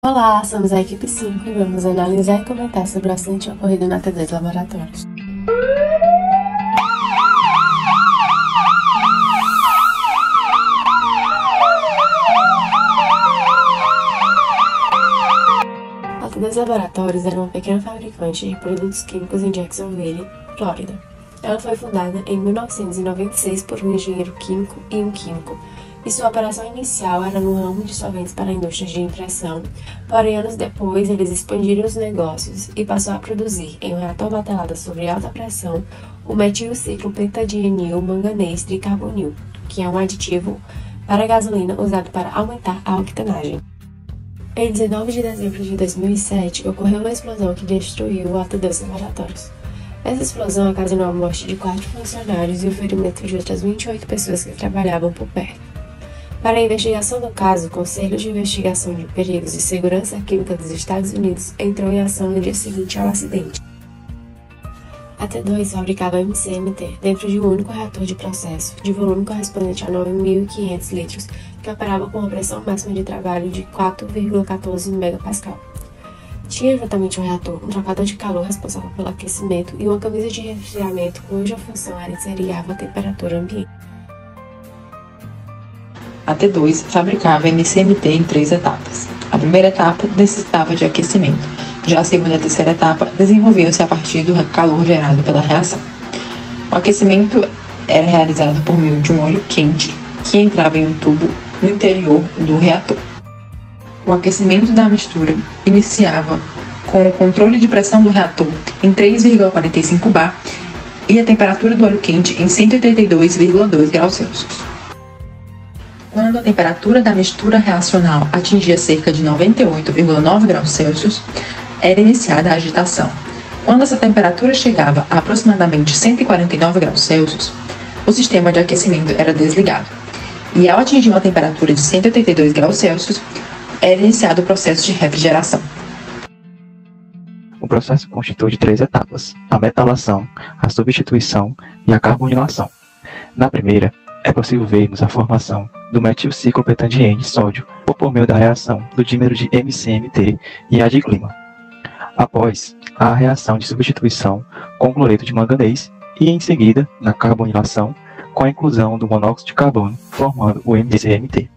Olá, somos a equipe 5 e vamos analisar e comentar sobre o acidente ocorrido na T2 Laboratórios. A T2 Laboratórios era uma pequena fabricante de produtos químicos em Jacksonville, Flórida. Ela foi fundada em 1996 por um engenheiro químico e um químico, e sua operação inicial era no ramo de solventes para indústrias de impressão, porém anos depois eles expandiram os negócios e passou a produzir em um reator batelado sobre alta pressão o metilciclopentadienil manganês tricarbonil, que é um aditivo para gasolina usado para aumentar a octanagem. Em 19 de dezembro de 2007, ocorreu uma explosão que destruiu a T2 Laboratórios. Essa explosão ocasionou a morte de 4 funcionários e o ferimento de outras 28 pessoas que trabalhavam por perto. Para a investigação do caso, o Conselho de Investigação de Perigos e Segurança Química dos Estados Unidos entrou em ação no dia seguinte ao acidente. A T2 fabricava MCMT dentro de um único reator de processo, de volume correspondente a 9.500 litros, que operava com uma pressão máxima de trabalho de 4,14 MPa. Tinha juntamente ao reator um trocador de calor responsável pelo aquecimento e uma camisa de resfriamento cuja função era inserir água a temperatura ambiente. A T2 fabricava MCMT em 3 etapas. A primeira etapa necessitava de aquecimento. Já a segunda e a terceira etapa desenvolviam-se a partir do calor gerado pela reação. O aquecimento era realizado por meio de um óleo quente que entrava em um tubo no interior do reator. O aquecimento da mistura iniciava com o controle de pressão do reator em 3,45 bar e a temperatura do óleo quente em 182,2 graus Celsius. Quando a temperatura da mistura reacional atingia cerca de 98,9 graus Celsius, era iniciada a agitação. Quando essa temperatura chegava a aproximadamente 149 graus Celsius, o sistema de aquecimento era desligado. E ao atingir uma temperatura de 182 graus Celsius, era iniciado o processo de refrigeração. O processo constitui de 3 etapas: a metalação, a substituição e a carbonilação. Na primeira, é possível vermos a formação do metilciclopentadiene sódio por meio da reação do dímero de MCMT e a de clima. Após, a reação de substituição com cloreto de manganês e, em seguida, na carbonilação, com a inclusão do monóxido de carbono, formando o MCMT.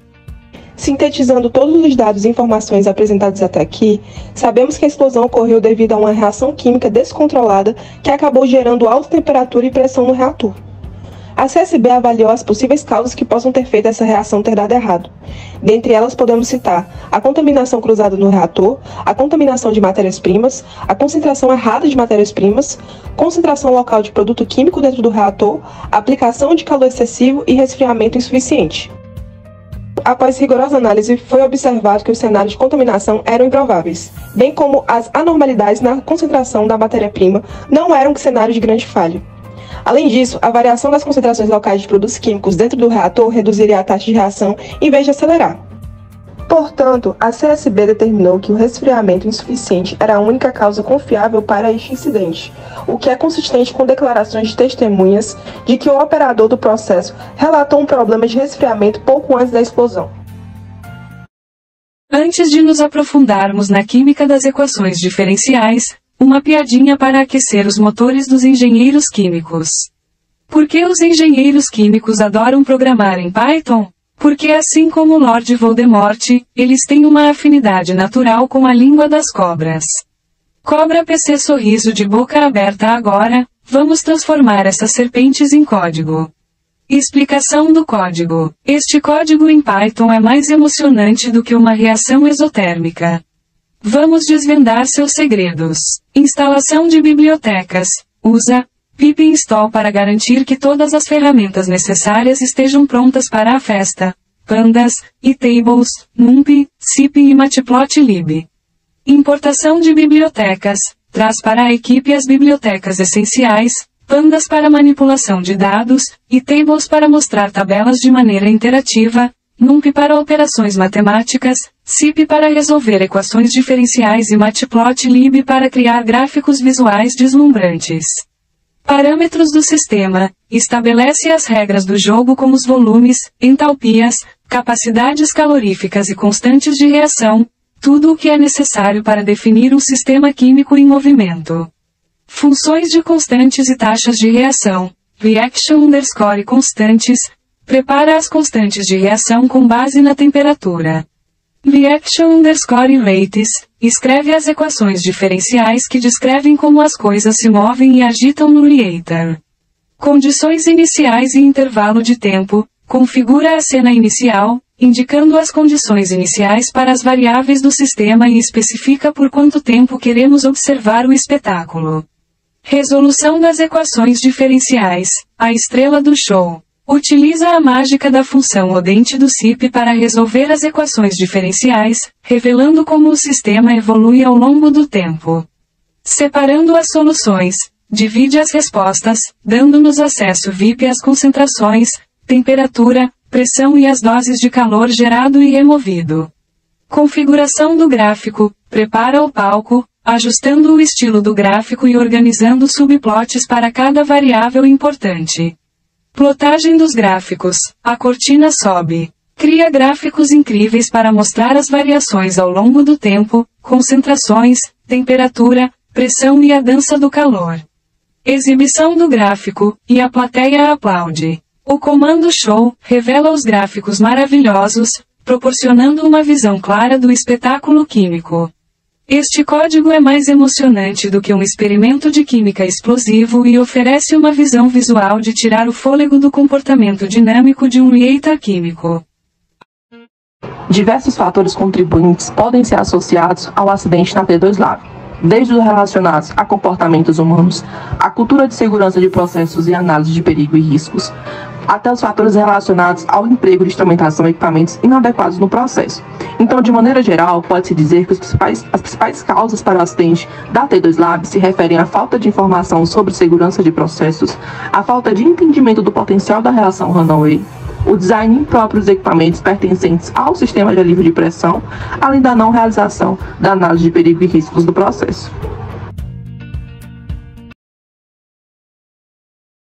Sintetizando todos os dados e informações apresentados até aqui, sabemos que a explosão ocorreu devido a uma reação química descontrolada que acabou gerando alta temperatura e pressão no reator. A CSB avaliou as possíveis causas que possam ter feito essa reação ter dado errado. Dentre elas podemos citar a contaminação cruzada no reator, a contaminação de matérias-primas, a concentração errada de matérias-primas, concentração local de produto químico dentro do reator, aplicação de calor excessivo e resfriamento insuficiente. Após rigorosa análise, foi observado que os cenários de contaminação eram improváveis, bem como as anormalidades na concentração da matéria-prima não eram cenários de grande falha. Além disso, a variação das concentrações locais de produtos químicos dentro do reator reduziria a taxa de reação em vez de acelerar. Portanto, a CSB determinou que o resfriamento insuficiente era a única causa confiável para este incidente, o que é consistente com declarações de testemunhas de que o operador do processo relatou um problema de resfriamento pouco antes da explosão. Antes de nos aprofundarmos na química das equações diferenciais, uma piadinha para aquecer os motores dos engenheiros químicos. Por que os engenheiros químicos adoram programar em Python? Porque assim como Lord Voldemort, eles têm uma afinidade natural com a língua das cobras. Cobra PC sorriso de boca aberta agora, vamos transformar essas serpentes em código. Explicação do código. Este código em Python é mais emocionante do que uma reação exotérmica. Vamos desvendar seus segredos. Instalação de bibliotecas. Usa pip install para garantir que todas as ferramentas necessárias estejam prontas para a festa. Pandas, e-tables, numpy, cip e matplotlib. Importação de bibliotecas. Traz para a equipe as bibliotecas essenciais. Pandas para manipulação de dados, e-tables para mostrar tabelas de maneira interativa. NumPy para operações matemáticas, cip para resolver equações diferenciais e matplotlib para criar gráficos visuais deslumbrantes. Parâmetros do sistema. Estabelece as regras do jogo como os volumes, entalpias, capacidades caloríficas e constantes de reação, tudo o que é necessário para definir um sistema químico em movimento. Funções de constantes e taxas de reação. Reaction_constantes. Prepara as constantes de reação com base na temperatura. Reaction_rates. Escreve as equações diferenciais que descrevem como as coisas se movem e agitam no reactor. Condições iniciais e intervalo de tempo. Configura a cena inicial, indicando as condições iniciais para as variáveis do sistema e especifica por quanto tempo queremos observar o espetáculo. Resolução das equações diferenciais. A estrela do show. Utiliza a mágica da função odente do CIP para resolver as equações diferenciais, revelando como o sistema evolui ao longo do tempo. Separando as soluções. Divide as respostas, dando-nos acesso VIP às concentrações, temperatura, pressão e as doses de calor gerado e removido. Configuração do gráfico. Prepara o palco, ajustando o estilo do gráfico e organizando subplots para cada variável importante. Plotagem dos gráficos. A cortina sobe. Cria gráficos incríveis para mostrar as variações ao longo do tempo, concentrações, temperatura, pressão e a dança do calor. Exibição do gráfico, e a plateia aplaude. O comando show revela os gráficos maravilhosos, proporcionando uma visão clara do espetáculo químico. Este código é mais emocionante do que um experimento de química explosivo e oferece uma visão visual de tirar o fôlego do comportamento dinâmico de um reator químico. Diversos fatores contribuintes podem ser associados ao acidente na T2 Lab, desde os relacionados a comportamentos humanos, a cultura de segurança de processos e análise de perigo e riscos, até os fatores relacionados ao emprego de instrumentação e equipamentos inadequados no processo. Então, de maneira geral, pode-se dizer que as principais causas para o acidente da T2 Lab se referem à falta de informação sobre segurança de processos, à falta de entendimento do potencial da reação Runaway, o design impróprio dos equipamentos pertencentes ao sistema de alívio de pressão, além da não realização da análise de perigo e riscos do processo.